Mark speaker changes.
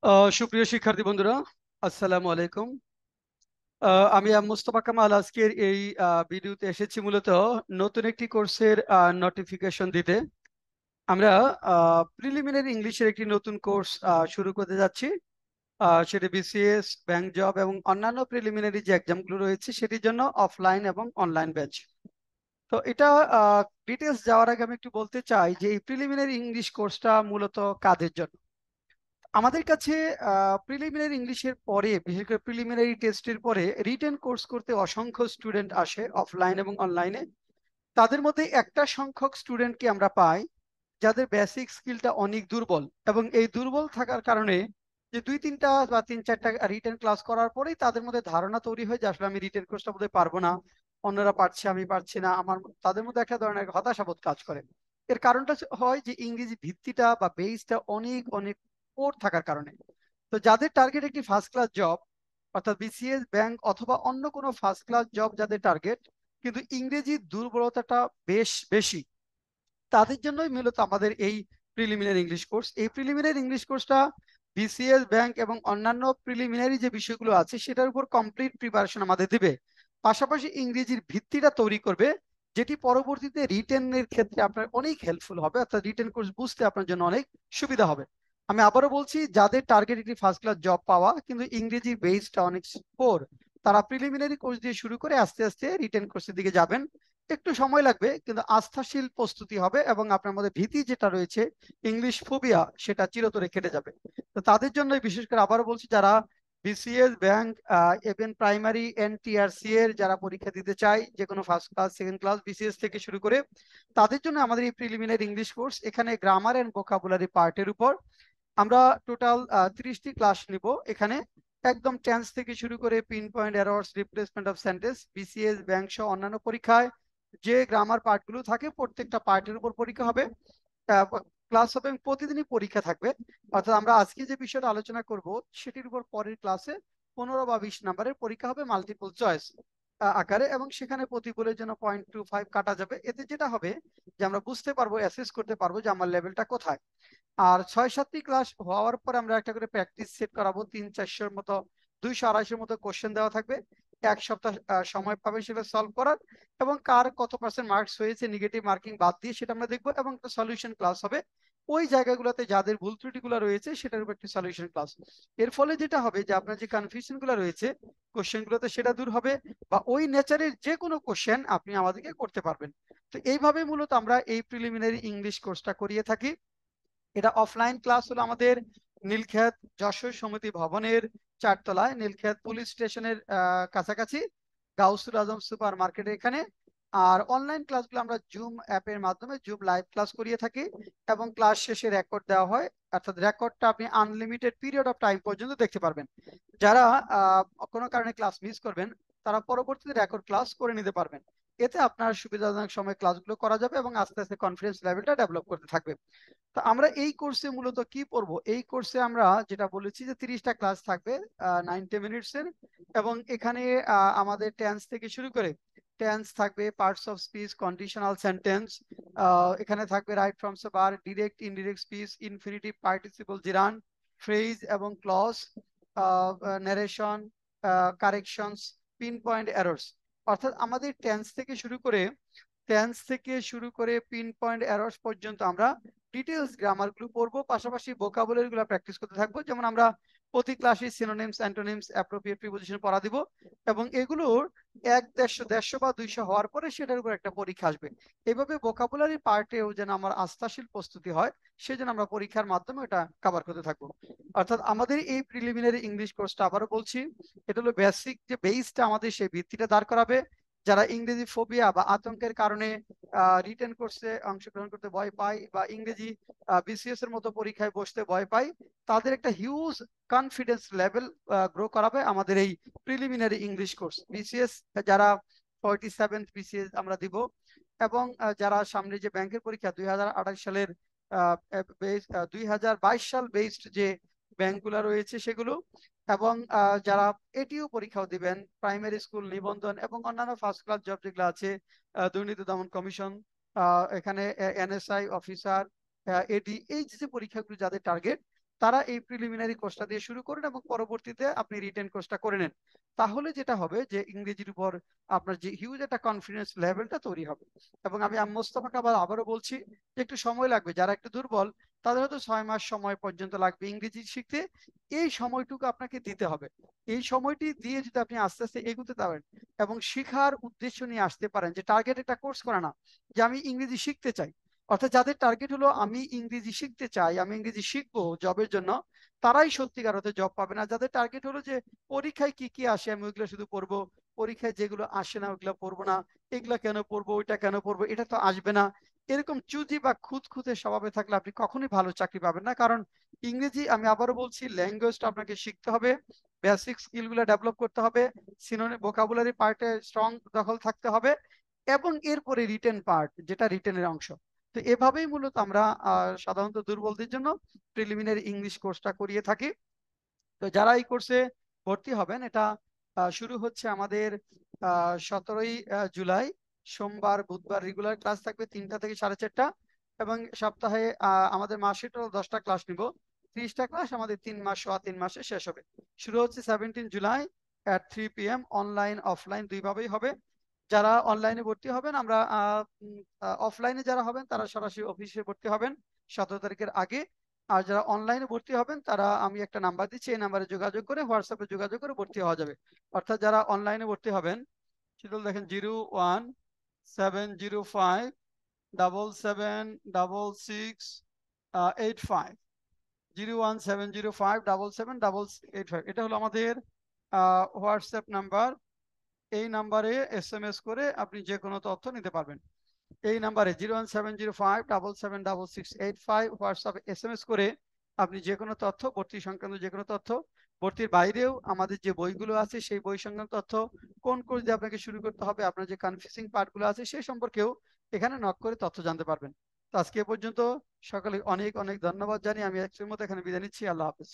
Speaker 1: সুপ্রিয় শিক্ষার্থী বন্ধুরা, আসসালামু আলাইকুম। আমি মোস্তফা কামাল আজকের এই ভিডিওতে এসেছি মূলত নতুন একটি কোর্সের নোটিফিকেশন দিতে। আমরা প্রিলিমিনারি ইংলিশের একটি নতুন কোর্স শুরু করতে যাচ্ছি। সেটি বিসিএস, ব্যাংক জব এবং অন্যান্য প্রিলিমিনারি যে এক্সামগুলো রয়েছে সেটির জন্য অফলাইন এবং অনলাইন ব্যাচ। তো এটা ডিটেলস যাওয়ার আগে আমি একটু বলতে চাই যে এই প্রিলিমিনারি ইংলিশ কোর্সটা মূলত কাদের জন্য। আমাদের কাছে প্রিলিমিনারি ইংলিশের পরে, বিশেষ করে প্রিলিমিনারি টেস্টের পরে রিটেন কোর্স করতে অসংখ্য স্টুডেন্ট আসে অফলাইন এবং অনলাইনে। তাদের মধ্যে একটা সংখ্যক স্টুডেন্টকে আমরা পাই যাদের বেসিক স্কিলটা অনেক দুর্বল, এবং এই দুর্বল থাকার কারণে যে দুই তিনটা বা তিন চারটা রিটেন ক্লাস করার পরেই তাদের মধ্যে ধারণা তৈরি হয় যে আসলে আমি রিটেন কোর্সটা বোধহয় পারবো না, অন্যরা পারছে আমি পারছি না, আমার তাদের মধ্যে একটা ধরনের হতাশাবোধ কাজ করে। এর কারণটা হয় যে ইংরেজি ভিত্তিটা বা বেসটা অনেক অনেক পোর থাকার কারণে। তো যাদের টার্গেট একটি ফার্স্ট ক্লাস জব, অর্থাৎ বিসিএস, ব্যাংক অথবা অন্য কোনো ফার্স্ট ক্লাস জব যাদের টার্গেট, কিন্তু ইংরেজির দুর্বলতাটা বেশ বেশি, তাদের জন্যই মূলত আমাদের এই প্রিলিমিনারি ইংলিশ কোর্স। এই প্রিলিমিনারি ইংলিশ কোর্সটা বিসিএস, ব্যাংক এবং অন্যান্য প্রিলিমিনারি যে বিষয়গুলো আছে সেটার উপর কমপ্লিট প্রিপারেশন আমাদের দিবে। পাশাপাশি ইংরেজির ভিত্তিটা তৈরি করবে, যেটি পরবর্তীতে রিটেনের ক্ষেত্রে আপনার অনেক হেল্পফুল হবে, অর্থাৎ রিটেন কোর্স বুঝতে আপনার জন্য অনেক সুবিধা হবে। আমি আবারও বলছি, যাদের টার্গেট একটি ফার্স্ট ক্লাস জব পাওয়া কিন্তু ইংরেজি বেসটা অনেক পোর, তারা প্রিলিমিনারি কোর্স দিয়ে শুরু করে আস্তে আস্তে রিটেন কোর্সের দিকে যাবেন। একটু সময় লাগবে, কিন্তু আস্থাশীল প্রস্তুতি হবে এবং আপনার মধ্যে ভীতি যেটা রয়েছে, ইংলিশ ফোবিয়া, সেটা চিরতরে কেটে যাবে। তো তাদের জন্য বিশেষ করে আবারও বলছি, যারা BCS, bank, even primary NTRC এর যারা পরীক্ষা দিতে চায়, যে কোনো first class, second class, BCS থেকে শুরু করে, তাদের জন্য আমাদের এই প্রিলিমিনারি ইংলিশ কোর্স। এখানে গ্রামার এন্ড ভোকাবুলারি পার্টের উপর আমরা টোটাল 30টি ক্লাস নিব এখানে। একদম টেন্স থেকে শুরু করে pin point errors, replacement of sentence, BCS, bank সহ অন্যান্য পরীক্ষায় যে গ্রামার পার্টগুলো থাকে প্রত্যেকটা পার্টের উপর পরীক্ষা হবে, ক্লাস হবে এবং প্রতিদিনই পরীক্ষা থাকবে। অর্থাৎ আমরা আজকে যে বিষয়টা আলোচনা করব সেটির উপর পরের ক্লাসে 15 বা 20 নম্বরের পরীক্ষা হবে মাল্টিপল চয়েস আকারে, এবং সেখানে প্রতিকূলের জন্য 0.25 কাটা যাবে। এতে যেটা হবে যে আমরা বুঝতে পারবো, অ্যাসেস করতে পারবো যে আমার লেভেলটা কোথায়। আর 6-7টি ক্লাস হওয়ার পরে আমরা একটা করে প্র্যাকটিস সেট করাবো, 300-400 মতো, 200-250 মতো কোশ্চেন দেওয়া থাকবে। এক সপ্তাহ সময় পাবে সেটা সলভ করার, এবং কার কত পার্সেন্ট মার্কস হয়েছে নেগেটিভ মার্কিং বাদ দিয়ে সেটা আমরা দেখবো, এবং একটা সলিউশন ক্লাস হবে ওই জায়গাগুলোতে যাদের ভুল ত্রুটিগুলো রয়েছে সেটার উপর একটি সলিউশন ক্লাস। এর ফলে যেটা হবে যে আপনার যে কনফিউশন গুলো রয়েছে কোশ্চেন গুলোতে, সেটা দূর হবে, বা ওই নেচারের যে কোনো কোশ্চেন আপনি আমাদেরকে করতে পারবেন। তো এইভাবে মূলত আমরা এই প্রিলিমিনারি ইংলিশ কোর্সটা করিয়ে থাকি। এটা অফলাইন ক্লাস হলো আমাদের নীলক্ষেত যশোর সমিতি ভবনের 4 তলায়, নীলক্ষেত পুলিশ স্টেশনের কাছাকাছি, গাউসুল আজম সুপার মার্কেটের এখানে। আর অনলাইন ক্লাসগুলো আমরা জুম অ্যাপের মাধ্যমে জুম লাইভ ক্লাস করিয়ে থাকি, এবং ক্লাস শেষে রেকর্ড দেওয়া হয়, অর্থাৎ রেকর্ডটা আপনি আনলিমিটেড পিরিয়ড অফ টাইম পর্যন্ত দেখতে পারবেন। যারা কোনো কারণে ক্লাস মিস করবেন, তারা পরবর্তীতে রেকর্ড ক্লাস করে নিতে পারবেন। এতে আপনার সুবিধাজনক সময় ক্লাসগুলো করা যাবে এবং আস্তে আস্তে কনফিডেন্স লেভেলটা ডেভেলপ করতে থাকবে। তো আমরা এই কোর্সে মূলত কি পড়বো, এই কোর্সে আমরা যেটা বলেছি যে 30টা ক্লাস থাকবে 90 মিনিটস এর, এবং এখানে আমাদের টেন্স থেকে শুরু করে, টেন্স থাকবে, parts of speech, conditional sentence, এখানে থাকবে right forms of verb, direct indirect speech, infinitive, participle, gerund, phrase এবং clause, narration, corrections, pinpoint errors. অর্থাৎ আমাদের টেন্স থেকে শুরু করে পিন পয়েন্ট এরর্স পর্যন্ত আমরা ডিটেলস গ্রামার গুলো পড়বো, পাশাপাশি ভোকাবুলারি গুলো প্র্যাকটিস করতে থাকবো। যেমন আমরা প্রতি ক্লাসে সিনোনিমস, অ্যান্টোনিমস, অ্যাপ্রোপ্রিয়েট প্রিপোজিশন পড়া দিব, এবং এগুলোর 100, 150, 150 বা 200 হওয়ার পরে সেটার উপর একটা পরীক্ষা আসবে। এভাবে ভোকাবুলারি পার্টেও যেন আমার আস্থাশীল প্রস্তুতি হয়, সেজন্য আমরা পরীক্ষার মাধ্যমে এটা কভার করতে থাকবো। অর্থাৎ আমাদের এই প্রিলিমিনারি ইংলিশ কোর্সটা, আবারও বলছি, এটা হলো বেসিক যে বেসটা, আমাদের সেই ভিত্তিটা দাঁড় করাবে। যারা ইংরেজি ফোবিয়া বা আতঙ্কের কারণে রিটেন কোর্সে অংশগ্রহণ করতে ভয় পায়, বা ইংরেজি বিসিএস এর মতো পরীক্ষায় বসতে ভয় পায়, তাদের একটা হিউজ কনফিডেন্স লেভেল গ্রো করাবে আমাদের এই প্রিলিমিনারি ইংলিশ কোর্স। বিসিএস যারা 47th বিসিএস আমরা দিব, এবং যারা সামনে যে ব্যাংকের পরীক্ষা 2028 সালের 2022 সাল বেসড যে ব্যাংকগুলো রয়েছে সেগুলো, এবং যারা এটিও পরীক্ষাও দিবেন, প্রাইমারি স্কুল নিবন্ধন এবং অন্যান্য ফার্স্ট ক্লাস জব যেগুলো আছে, দুর্নীতি দমন কমিশন, এখানে এনএসআই অফিসার, এডি, এই যে যে পরীক্ষাগুলো যাদের টার্গেট, তারা এই প্রিলিমিনারি কোর্সটা দিয়ে শুরু করুন এবং পরবর্তীতে আপনি রিটেন কোর্সটা করে নেন। তাহলে যেটা হবে যে ইংরেজির উপর আপনার যে হিউজ একটা কনফিডেন্স লেভেলটা তৈরি হবে। এবং আমি মোস্তফা কামাল আবারও বলছি যে একটু সময় লাগবে, যারা একটু দুর্বল তাদের হয়তো 6 মাস সময় পর্যন্ত লাগবে ইংরেজি শিখতে। এই সময়টুকু আপনাকে দিতে হবে। এই সময়টি দিয়ে যদি আপনি আস্তে আস্তে এগুতে পারেন এবং শিখার উদ্দেশ্য নিয়ে আসতে পারেন, যে টার্গেট একটা কোর্স করা না, যে আমি ইংরেজি শিখতে চাই, অর্থাৎ যাদের টার্গেট হলো আমি ইংরেজি শিখতে চাই, আমি ইংরেজি শিখবো জবের জন্য, তারাই সত্যিকার অর্থে জব পাবে না। যাদের টার্গেট হলো যে পরীক্ষায় কি কি আসে আমি ওইগুলো শুধু পড়বো, পরীক্ষায় যেগুলো আসে না ওইগুলো পড়বো না, এগুলা কেন পড়বো, ওইটা কেন পড়বো, এটা তো আসবে না, এরকম চুজি বা খুঁতখুঁতে স্বভাবে থাকলে আপনি কখনোই ভালো চাকরি পাবেন না। কারণ ইংরেজি, আমি আবারও বলছি, ল্যাঙ্গুয়েজটা আপনাকে শিখতে হবে, বেসিক স্কিল গুলো ডেভেলপ করতে হবে, সিনোনিম ভোকাবুলারি পার্টে স্ট্রং দখল থাকতে হবে, এবং এরপরে রিটেন পার্ট, যেটা রিটেনের অংশ। তো এভাবেই মূলত আমরা সাধারণত দুর্বলদের জন্য প্রিলিমিনারি ইংলিশ কোর্সটা করিয়ে থাকি। তো যারা এই কোর্সে ভর্তি হবেন, এটা শুরু হচ্ছে আমাদের 17ই জুলাই, সোমবার বুধবার রেগুলার ক্লাস থাকবে 3টা থেকে 4:30। এবং সপ্তাহে আমাদের মাসে টোটাল 10টা ক্লাস নিব, 30টা ক্লাস আমাদের 3 মাস, 3 মাসে শেষ হবে। শুরু হচ্ছে 17 July at 3 PM, online offline দুইভাবেই হবে। যারা অনলাইনে ভর্তি হবেন, আমরা অফলাইনে যারা হবেন তারা সরাসরি অফিসে ভর্তি হবেন 17 তারিখের আগে। আর যারা অনলাইনে ভর্তি হবেন তারা, আমি একটা নাম্বার দিচ্ছি, এই নাম্বারে যোগাযোগ করে, হোয়াটসঅ্যাপে যোগাযোগ করে ভর্তি হওয়া যাবে। অর্থাৎ যারা অনলাইনে ভর্তি হবেন, সেটা দেখেন 01705 706 01705 776 85, এটা হলো আমাদের হোয়াটসঅ্যাপ নাম্বার। এই নাম্বারে SMS করে আপনি যে কোনো তথ্য নিতে পারবেন। এই নাম্বারে 01705 776 85 হোয়াটসঅ্যাপে SMS করে আপনি যে কোনো তথ্য, ভর্তি সংক্রান্ত যে কোনো তথ্য, ভর্তির বাইরেও আমাদের যে বইগুলো আছে সেই বই সংক্রান্ত তথ্য, কোন কোর্স দিয়ে আপনাকে শুরু করতে হবে, আপনার যে কনফিউজিং পার্টগুলো আছে সেই সম্পর্কেও এখানে নক করে তথ্য জানতে পারবেন। তো আজকে এ পর্যন্ত, সকলে অনেক অনেক ধন্যবাদ জানিয়ে আমি আজকের মতো এখানে বিদায় নিচ্ছি। আল্লাহ হাফেজ।